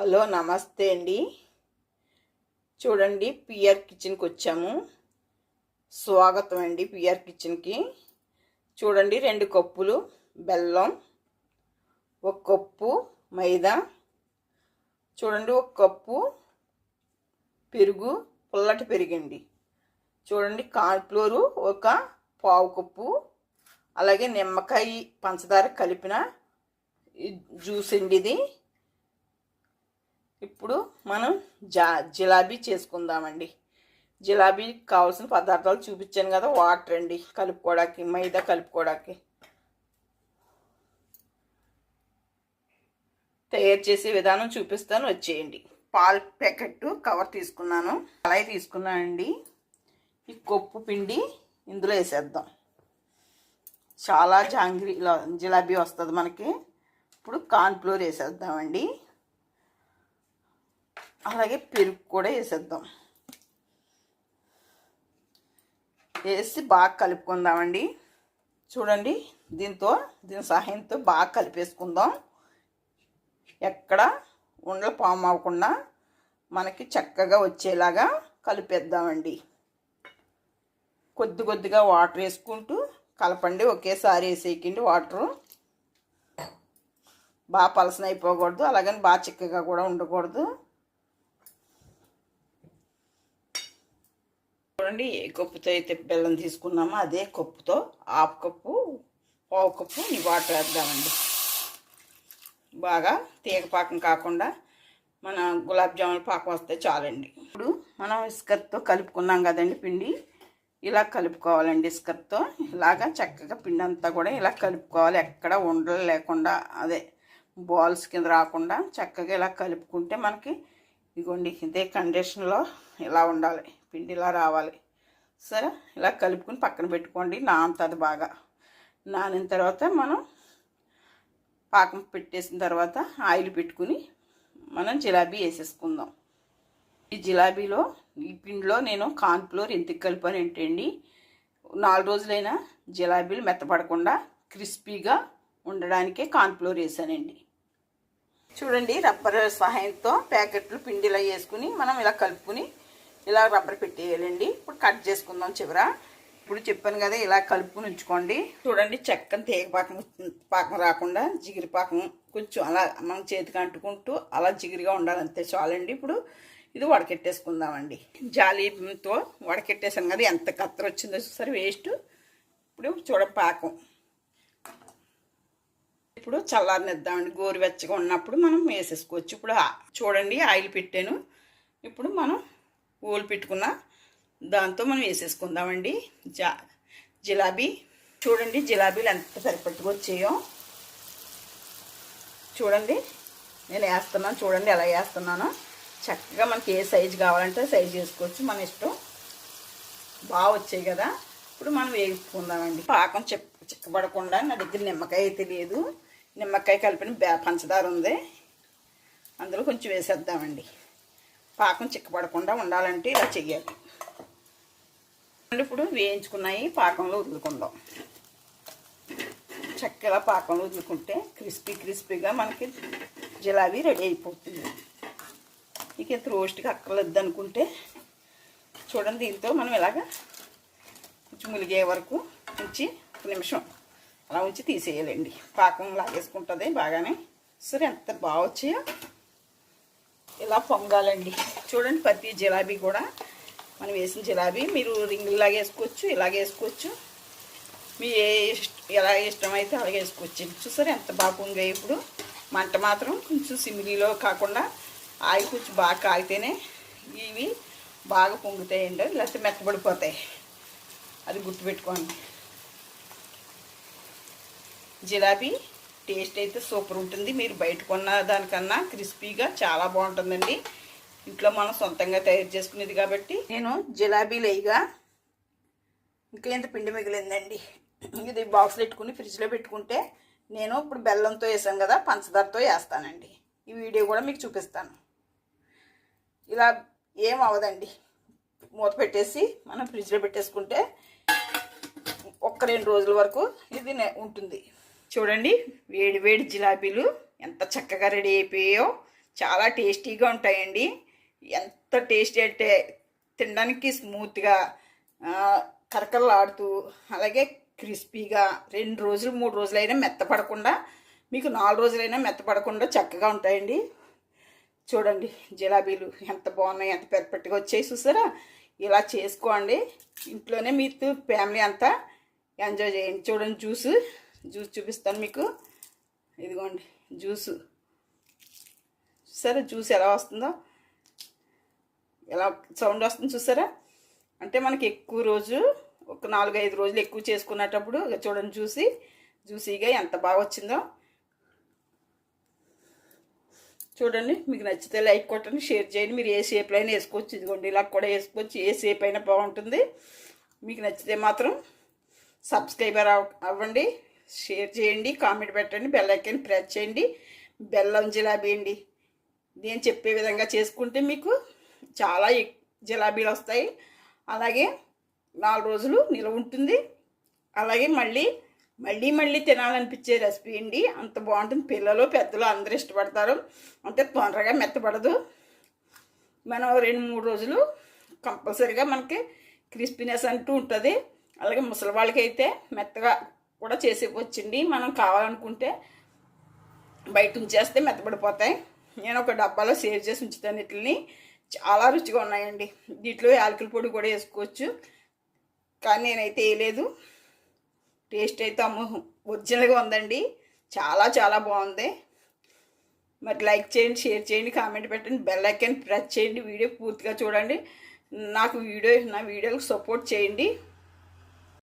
Hello నమస్తే అండి. చూడండి, పిఆర్ కిచెన్కి వచ్చాము. స్వాగతం అండి పిఆర్ కిచెన్కి. చూడండి, 2 కప్పులు బెల్లం, 1 కప్పు మైదా, చూడండి 1 కప్పు పెరుగు, పుల్లటి పెరుగండి. చూడండి, కార్న్ఫ్లోరు 1 పావు కప్పు, అలాగే నిమ్మకాయ పంచదార కలిపిన జ్యూస్ అండి ఇది. ఇప్పుడు మనం జిలాబీ చేసుకుందామండి. జిలాబీకి కావాల్సిన పదార్థాలు చూపించాను కదా. వాటర్ అండి కలుపుకోవడానికి, మైదా కలుపుకోవడానికి. తయారు చేసే విధానం చూపిస్తాను, వచ్చేయండి. పాల్ ప్యాకెట్ కవర్ తీసుకున్నాను, అలాగే తీసుకున్నానండి. ఈ కప్పు పిండి ఇందులో వేసేద్దాం. చాలా జిలాబీ వస్తుంది మనకి. ఇప్పుడు కార్న్ఫ్లోర్ వేసేద్దామండి, అలాగే పెరుగు కూడా వేసేద్దాం. వేసి బాగా కలుపుకుందామండి. చూడండి, దీని సహాయంతో బాగా కలిపేసుకుందాం. ఎక్కడ ఉండలు పాము అవ్వకుండా మనకి చక్కగా వచ్చేలాగా కలిపేద్దామండి. కొద్దిగా వాటర్ వేసుకుంటూ కలపండి. ఒకేసారి వేసేయకండి వాటరు. బాగా పలసన అయిపోకూడదు, అలాగని బాగా చిక్కగా కూడా ఉండకూడదు. చూడండి, ఏ కప్పుతో అయితే బెల్లం తీసుకున్నామో అదే కప్పుతో హాఫ్ కప్పు, పావు కప్పు వాటర్ వేద్దామండి. బాగా తీగ పాకం కాకుండా మన గులాబ్ జామున్ పాకం వస్తే చాలండి. ఇప్పుడు మనం ఇస్కర్తో కలుపుకున్నాం కదండి పిండి. ఇలా కలుపుకోవాలండి. ఇస్కర్తో ఇలాగా చక్కగా పిండి అంతా కూడా ఇలా కలుపుకోవాలి. ఎక్కడ ఉండలు లేకుండా, అదే బాల్స్ కింద రాకుండా చక్కగా ఇలా కలుపుకుంటే మనకి ఇదిగోండి ఇదే కండిషన్లో ఇలా ఉండాలి. పిండి ఇలా రావాలి. సరే, ఇలా కలుపుకుని పక్కన పెట్టుకోండి. నానుతుంది బాగా. నానిన తర్వాత మనం పాకం పెట్టేసిన తర్వాత ఆయిల్ పెట్టుకుని మనం జిలాబీ వేసేసుకుందాం. ఈ జిలాబీలో, ఈ పిండిలో నేను కార్న్ఫ్లోర్ ఎందుకు కలిపాను ఏంటండి, 4 రోజులైనా జిలాబీలు మెత్తపడకుండా క్రిస్పీగా ఉండడానికే కార్న్ఫ్లోర్ వేసానండి. చూడండి, రబ్బర్ సహాయంతో ప్యాకెట్లు పిండి ఇలా వేసుకుని మనం ఇలా కలుపుకుని ఇలా రబ్బర్ పెట్టేయాలండి. ఇప్పుడు కట్ చేసుకుందాం చివర. ఇప్పుడు చెప్పాను కదా, ఇలా కలుపుకుని ఉంచుకోండి. చూడండి, చక్కని తీగ పాకం రాకుండా జిగిరి పాకం కొంచెం అలా మనం చేతికి అంటుకుంటూ అలా జిగిరిగా ఉండాలి, అంతే చాలండి. ఇప్పుడు ఇది వడకెట్టేసుకుందామండి. జాలీతో వడకెట్టేసాం కదా, ఎంత కత్తర వచ్చిందో చూసారు, వేస్ట్. ఇప్పుడు పాకం ఇప్పుడు చల్లారనిద్దామండి. గోరువెచ్చగా ఉన్నప్పుడు మనం వేసేసుకోవచ్చు. ఇప్పుడు చూడండి, ఆయిల్ పెట్టాను. ఇప్పుడు మనం ఓలు పెట్టుకున్న దాంతో మనం వేసేసుకుందామండి జిలాబీ. చూడండి, జిలాబీలు ఎంత సరిపట్టుకు వచ్చాయో చూడండి. నేను వేస్తున్నాను, చూడండి ఎలా వేస్తున్నానో. చక్కగా మనకి ఏ సైజు కావాలంటే సైజు చేసుకోవచ్చు, మన ఇష్టం. బాగా వచ్చాయి కదా. ఇప్పుడు మనం వేసుకుందామండి. పాకం చిక్కబడకుండా నా దగ్గర నిమ్మకాయ అయితే లేదు. నిమ్మకాయ కలిపిన పంచదార ఉంది, అందులో కొంచెం వేసేద్దామండి. పాకం చిక్కబడకుండా ఉండాలంటే ఇలా చెయ్యాలి. ఇప్పుడు వేయించుకున్నాయి పాకంలో వదులుకుందాం. చక్కగా పాకంలో వదులుకుంటే క్రిస్పీగా మనకి జిలాబీ రెడీ అయిపోతుంది. ఇక ఇంత రోస్ట్గా అక్కర్లేదు అనుకుంటే చూడండి, దీంతో మనం ఇలాగా కొంచెం ములిగే వరకు ఉంచి 1 నిమిషం అలా ఉంచి తీసేయాలండి. పాకం లాగేసుకుంటుంది బాగానే. సరే, ఎంత బాగా వచ్చాయో. ఇలా పొంగాలండి. చూడండి, ప్రతి జిలాబీ కూడా మనం వేసిన జిలాబీ మీరు రింగులాగా వేసుకోవచ్చు, ఇలాగే వేసుకోవచ్చు. మీ ఎలా ఇష్టమైతే అలాగే వేసుకోవచ్చు. చూసారు ఎంత బాగా పొంగాయి. ఇప్పుడు మంట మాత్రం కొంచెం సిమిలీలో కాకుండా ఆయిల్ కొంచెం బాగా కాగితేనే ఇవి బాగా పొంగుతాయండి, లేకపోతే మెత్తబడిపోతాయి. అది గుర్తుపెట్టుకోండి. జిలాబీ టేస్ట్ అయితే సూపర్ ఉంటుంది. మీరు బయట కొన్న దానికన్నా క్రిస్పీగా చాలా బాగుంటుందండి. ఇంట్లో మనం సొంతంగా తయారు చేసుకునేది కాబట్టి. నేను జిలాబీలు వేయగా ఇంకా ఎంత పిండి మిగిలిందండి. ఇది బాక్స్లో పెట్టుకుని ఫ్రిడ్జ్లో పెట్టుకుంటే, నేను ఇప్పుడు బెల్లంతో వేసాను కదా, పంచదారతో వేస్తానండి. ఈ వీడియో కూడా మీకు చూపిస్తాను. ఇలా ఏం అవ్వదండి. మూత పెట్టేసి మనం ఫ్రిడ్జ్లో పెట్టేసుకుంటే 1-2 రోజుల వరకు ఇది ఉంటుంది. చూడండి, వేడి జిలాబీలు ఎంత చక్కగా రెడీ అయిపోయాయో. చాలా టేస్టీగా ఉంటాయండి. ఎంత టేస్టీ అంటే తినడానికి స్మూత్గా కరకరలాడుతూ అలాగే క్రిస్పీగా 2 రోజులు 3 రోజులైనా మెత్తపడకుండా మీకు 4 రోజులైనా మెత్తపడకుండా చక్కగా ఉంటాయండి. చూడండి జిలాబీలు ఎంత బాగున్నాయి, ఎంత పెర్ఫెక్ట్గా వచ్చాయి చూసారా. ఇలా చేసుకోండి, ఇంట్లోనే మీతో ఫ్యామిలీ అంతా ఎంజాయ్ చేయండి. చూడండి జ్యూస్ చూపిస్తాను మీకు. ఇదిగోండి జ్యూసు చూసారా, జ్యూస్ ఎలా వస్తుందో, ఎలా సౌండ్ వస్తుంది చూసారా. అంటే మనకి ఎక్కువ రోజు ఒక 4-5 రోజులు ఎక్కువ చేసుకునేటప్పుడు చూడండి జ్యూసీగా ఎంత బాగా వచ్చిందో. చూడండి, మీకు నచ్చితే లైక్ కొట్టండి, షేర్ చేయండి. మీరు ఏ షేప్లో అయినా వేసుకోవచ్చు. ఇదిగోండి ఇలా కూడా వేసుకోవచ్చు, ఏ షేప్ అయినా బాగుంటుంది. మీకు నచ్చితే మాత్రం సబ్స్క్రైబర్ అవ్వండి, షేర్ చేయండి, కామెంట్ పెట్టండి, బెల్ ఐకాన్ ప్రెస్ చేయండి. బెల్లం జిలాబీ అండి, నేను చెప్పే విధంగా చేసుకుంటే మీకు చాలా జిలాబీలు వస్తాయి. అలాగే 4 రోజులు నిలవ ఉంటుంది. అలాగే మళ్ళీ తినాలనిపించే రెసిపీ అండి, అంత బాగుంటుంది. పిల్లలు పెద్దలు అందరూ ఇష్టపడతారు. అంటే తొందరగా మెత్తపడదు. మనం 2-3 రోజులు కంపల్సరీగా మనకి క్రిస్పీనెస్ అంటూ ఉంటుంది. అలాగే ముసలి వాళ్ళకి అయితే మెత్తగా కూడా చేసేవచ్చండి. మనం కావాలనుకుంటే బయట ఉంచేస్తే మెత్తపడిపోతాయి. నేను ఒక డబ్బాలో సేవ్ చేసి ఉంచుతాను. వీటిని చాలా రుచిగా ఉన్నాయండి. దీంట్లో యాలకుల పొడి కూడా వేసుకోవచ్చు, కానీ నేనైతే వేయలేదు. టేస్ట్ అయితే ఒరిజినల్గా ఉందండి, చాలా బాగుంది. మరి లైక్ చేయండి, షేర్ చేయండి, కామెంట్ పెట్టండి, బెల్ ఐకాన్ ప్రెస్ చేయండి. వీడియో పూర్తిగా చూడండి. నా వీడియోలకు సపోర్ట్ చేయండి.